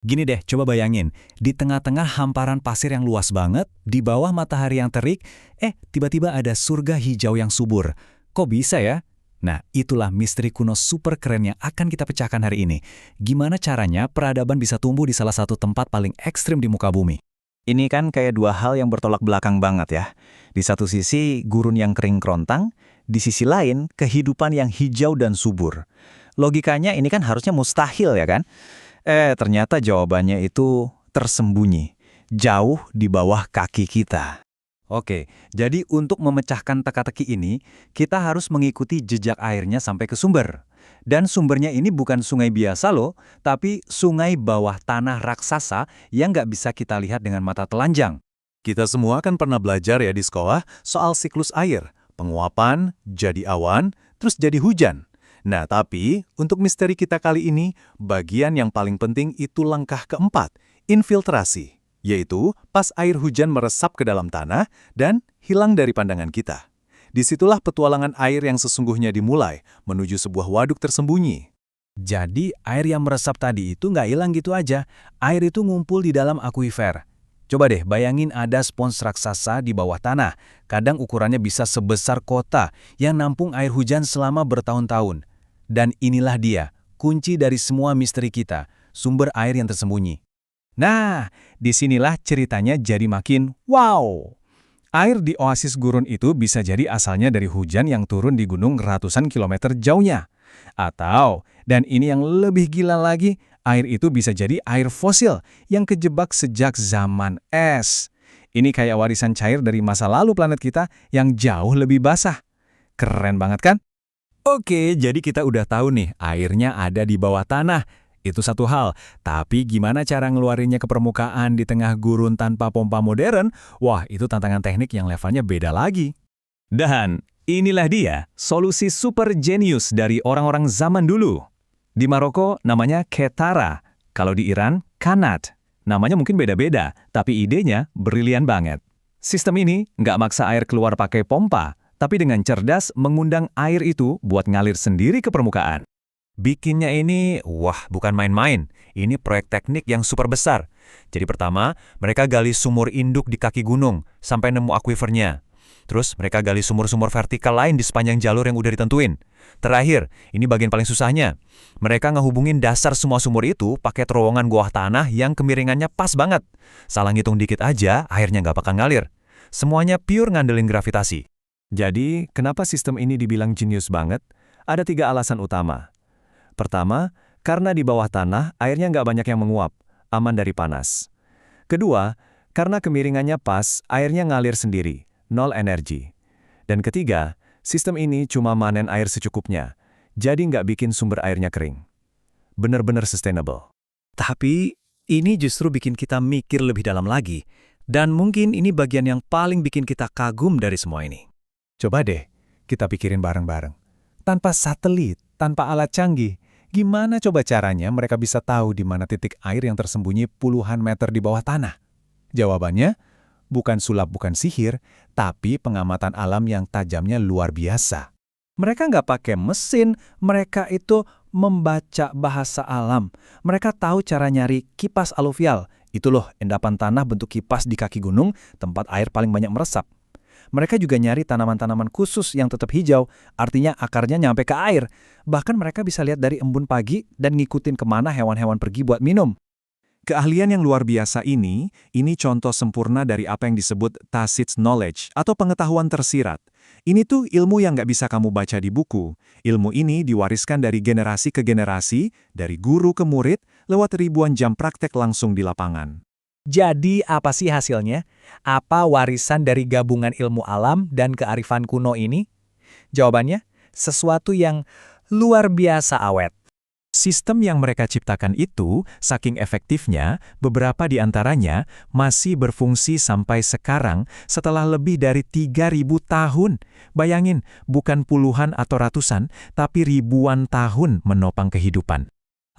Gini deh, coba bayangin, di tengah-tengah hamparan pasir yang luas banget, di bawah matahari yang terik, tiba-tiba ada surga hijau yang subur. Kok bisa ya? Nah, itulah misteri kuno super keren yang akan kita pecahkan hari ini. Gimana caranya peradaban bisa tumbuh di salah satu tempat paling ekstrim di muka bumi? Ini kan kayak dua hal yang bertolak belakang banget ya. Di satu sisi gurun yang kering kerontang, di sisi lain kehidupan yang hijau dan subur. Logikanya ini kan harusnya mustahil ya kan? Ternyata jawabannya itu tersembunyi, jauh di bawah kaki kita. Oke, jadi untuk memecahkan teka-teki ini, kita harus mengikuti jejak airnya sampai ke sumber. Dan sumbernya ini bukan sungai biasa loh, tapi sungai bawah tanah raksasa yang nggak bisa kita lihat dengan mata telanjang. Kita semua kan pernah belajar ya di sekolah soal siklus air, penguapan, jadi awan, terus jadi hujan. Nah, tapi untuk misteri kita kali ini, bagian yang paling penting itu langkah keempat, infiltrasi, yaitu pas air hujan meresap ke dalam tanah dan hilang dari pandangan kita. Disitulah petualangan air yang sesungguhnya dimulai, menuju sebuah waduk tersembunyi. Jadi air yang meresap tadi itu nggak hilang gitu aja, air itu ngumpul di dalam akuifer. Coba deh bayangin ada spons raksasa di bawah tanah, kadang ukurannya bisa sebesar kota yang nampung air hujan selama bertahun-tahun. Dan inilah dia, kunci dari semua misteri kita, sumber air yang tersembunyi. Nah, disinilah ceritanya jadi makin wow! Air di oasis gurun itu bisa jadi asalnya dari hujan yang turun di gunung ratusan kilometer jauhnya. Atau, dan ini yang lebih gila lagi, air itu bisa jadi air fosil yang kejebak sejak zaman es. Ini kayak warisan cair dari masa lalu planet kita yang jauh lebih basah. Keren banget kan? Oke, jadi kita udah tahu nih, airnya ada di bawah tanah. Itu satu hal, tapi gimana cara ngeluarinnya ke permukaan di tengah gurun tanpa pompa modern? Wah, itu tantangan teknik yang levelnya beda lagi. Dan inilah dia, solusi super genius dari orang-orang zaman dulu. Di Maroko namanya ketara, kalau di Iran kanat. Namanya mungkin beda-beda, tapi idenya brilian banget. Sistem ini nggak maksa air keluar pakai pompa, tapi dengan cerdas mengundang air itu buat ngalir sendiri ke permukaan. Bikinnya ini, wah bukan main-main, ini proyek teknik yang super besar. Jadi pertama, mereka gali sumur induk di kaki gunung, sampai nemu akuifernya. Terus mereka gali sumur-sumur vertikal lain di sepanjang jalur yang udah ditentuin. Terakhir, ini bagian paling susahnya. Mereka ngehubungin dasar semua sumur itu pakai terowongan bawah tanah yang kemiringannya pas banget. Salah ngitung dikit aja, airnya nggak bakal ngalir. Semuanya pure ngandelin gravitasi. Jadi, kenapa sistem ini dibilang jenius banget? Ada 3 alasan utama. Pertama, karena di bawah tanah airnya nggak banyak yang menguap, aman dari panas. Kedua, karena kemiringannya pas, airnya ngalir sendiri, nol energi. Dan ketiga, sistem ini cuma manen air secukupnya, jadi nggak bikin sumber airnya kering. Bener-bener sustainable. Tapi, ini justru bikin kita mikir lebih dalam lagi, dan mungkin ini bagian yang paling bikin kita kagum dari semua ini. Coba deh, kita pikirin bareng-bareng. Tanpa satelit, tanpa alat canggih, gimana coba caranya mereka bisa tahu di mana titik air yang tersembunyi puluhan meter di bawah tanah? Jawabannya, bukan sulap bukan sihir, tapi pengamatan alam yang tajamnya luar biasa. Mereka nggak pakai mesin, mereka itu membaca bahasa alam. Mereka tahu cara nyari kipas aluvial. Itu loh, endapan tanah bentuk kipas di kaki gunung, tempat air paling banyak meresap. Mereka juga nyari tanaman-tanaman khusus yang tetap hijau, artinya akarnya nyampe ke air. Bahkan mereka bisa lihat dari embun pagi dan ngikutin kemana hewan-hewan pergi buat minum. Keahlian yang luar biasa ini contoh sempurna dari apa yang disebut tacit knowledge atau pengetahuan tersirat. Ini tuh ilmu yang nggak bisa kamu baca di buku. Ilmu ini diwariskan dari generasi ke generasi, dari guru ke murid, lewat ribuan jam praktek langsung di lapangan. Jadi apa sih hasilnya? Apa warisan dari gabungan ilmu alam dan kearifan kuno ini? Jawabannya, sesuatu yang luar biasa awet. Sistem yang mereka ciptakan itu, saking efektifnya, beberapa di antaranya masih berfungsi sampai sekarang setelah lebih dari 3.000 tahun. Bayangin, bukan puluhan atau ratusan, tapi ribuan tahun menopang kehidupan.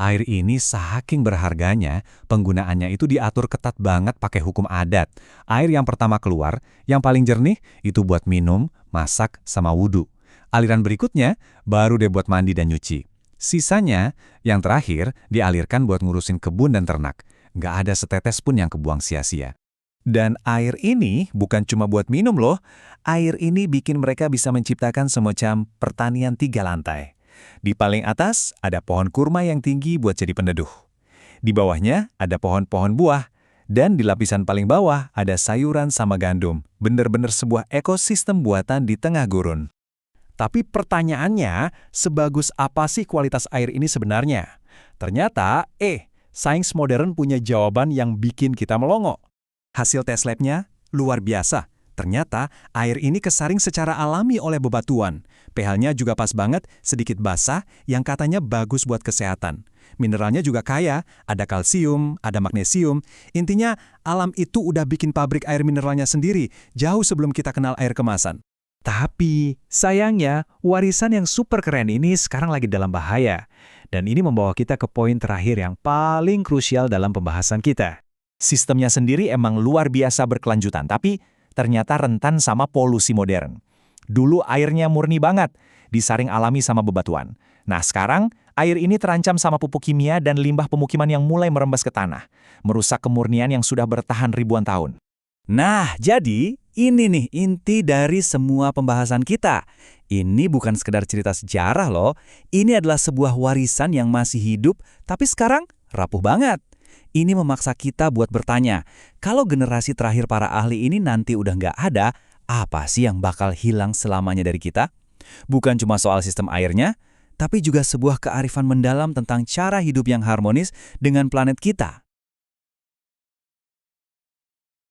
Air ini saking berharganya, penggunaannya itu diatur ketat banget pakai hukum adat. Air yang pertama keluar, yang paling jernih, itu buat minum, masak, sama wudhu. Aliran berikutnya, baru deh buat mandi dan nyuci. Sisanya, yang terakhir, dialirkan buat ngurusin kebun dan ternak. Nggak ada setetes pun yang kebuang sia-sia. Dan air ini bukan cuma buat minum loh. Air ini bikin mereka bisa menciptakan semacam pertanian 3 lantai. Di paling atas ada pohon kurma yang tinggi buat jadi peneduh. Di bawahnya ada pohon-pohon buah. Dan di lapisan paling bawah ada sayuran sama gandum. Bener-bener sebuah ekosistem buatan di tengah gurun. Tapi pertanyaannya, sebagus apa sih kualitas air ini sebenarnya? Ternyata, sains modern punya jawaban yang bikin kita melongo. Hasil tes labnya luar biasa. Ternyata air ini kesaring secara alami oleh bebatuan. pH-nya juga pas banget, sedikit basah, yang katanya bagus buat kesehatan. Mineralnya juga kaya, ada kalsium, ada magnesium. Intinya, alam itu udah bikin pabrik air mineralnya sendiri, jauh sebelum kita kenal air kemasan. Tapi, sayangnya, warisan yang super keren ini sekarang lagi dalam bahaya. Dan ini membawa kita ke poin terakhir yang paling krusial dalam pembahasan kita. Sistemnya sendiri emang luar biasa berkelanjutan, tapi ternyata rentan sama polusi modern. Dulu airnya murni banget, disaring alami sama bebatuan. Nah sekarang, air ini terancam sama pupuk kimia dan limbah pemukiman yang mulai merembes ke tanah, merusak kemurnian yang sudah bertahan ribuan tahun. Nah, jadi ini nih inti dari semua pembahasan kita. Ini bukan sekedar cerita sejarah loh, ini adalah sebuah warisan yang masih hidup, tapi sekarang rapuh banget. Ini memaksa kita buat bertanya, kalau generasi terakhir para ahli ini nanti udah nggak ada, apa sih yang bakal hilang selamanya dari kita? Bukan cuma soal sistem airnya, tapi juga sebuah kearifan mendalam tentang cara hidup yang harmonis dengan planet kita.